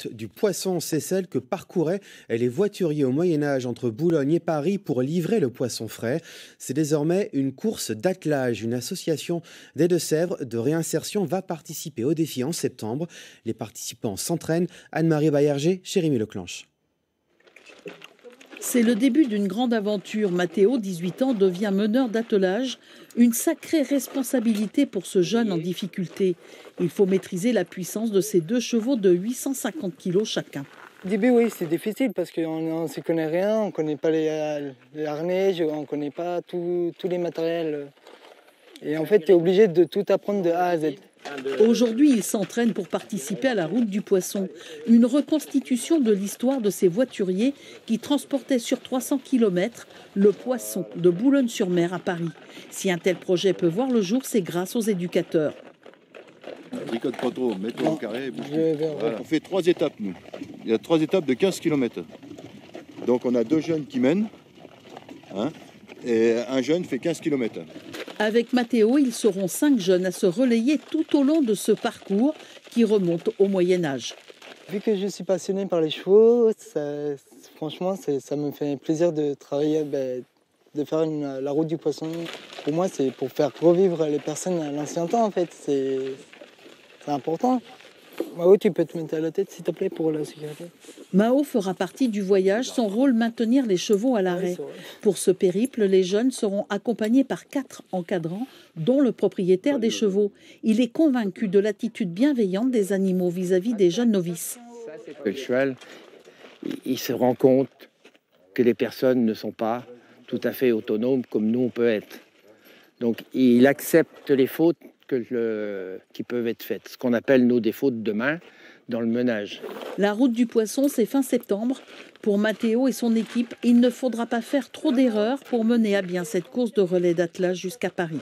route du poisson, c'est celle que parcouraient les voituriers au Moyen-Âge entre Boulogne et Paris pour livrer le poisson frais. C'est désormais une course d'attelage. Une association des Deux-Sèvres de réinsertion va participer au défi en septembre. Les participants s'entraînent. Anne-Marie Baillarger, Jérémy Leclanche. C'est le début d'une grande aventure. Mathéo, 18 ans, devient meneur d'attelage. Une sacrée responsabilité pour ce jeune en difficulté. Il faut maîtriser la puissance de ces 2 chevaux de 850 kg chacun. Au début, oui, c'est difficile parce qu'on ne s'y connaît rien, on ne connaît pas les harnais, on ne connaît pas tous les matériels. Et en fait, tu es obligé de tout apprendre de A à Z. Aujourd'hui, il s'entraîne pour participer à la route du poisson. Une reconstitution de l'histoire de ces voituriers qui transportaient sur 300 km le poisson de Boulogne-sur-Mer à Paris. Si un tel projet peut voir le jour, c'est grâce aux éducateurs. Tricote pas trop, mets-toi au carré. Voilà. On fait 3 étapes, nous. Il y a 3 étapes de 15 km. Donc on a 2 jeunes qui mènent, et un jeune fait 15 km. Avec Mathéo, ils seront 5 jeunes à se relayer tout au long de ce parcours qui remonte au Moyen-Âge. Vu que je suis passionné par les chevaux, franchement, ça me fait plaisir de travailler, de faire la route du poisson. Pour moi, c'est pour faire revivre les personnes à l'ancien temps, en fait. C'est important. Mao, tu peux te mettre à la tête, s'il te plaît, pour la sécurité. Mao fera partie du voyage, son rôle maintenir les chevaux à l'arrêt. Pour ce périple, les jeunes seront accompagnés par 4 encadrants, dont le propriétaire des chevaux. Il est convaincu de l'attitude bienveillante des animaux vis-à-vis des jeunes novices. Le cheval, il se rend compte que les personnes ne sont pas tout à fait autonomes comme nous on peut être. Donc il accepte les fautes qui peuvent être faites, ce qu'on appelle nous des fautes de main dans le menage. La route du poisson, c'est fin septembre. Pour Mathéo et son équipe, il ne faudra pas faire trop d'erreurs pour mener à bien cette course de relais d'attelage jusqu'à Paris.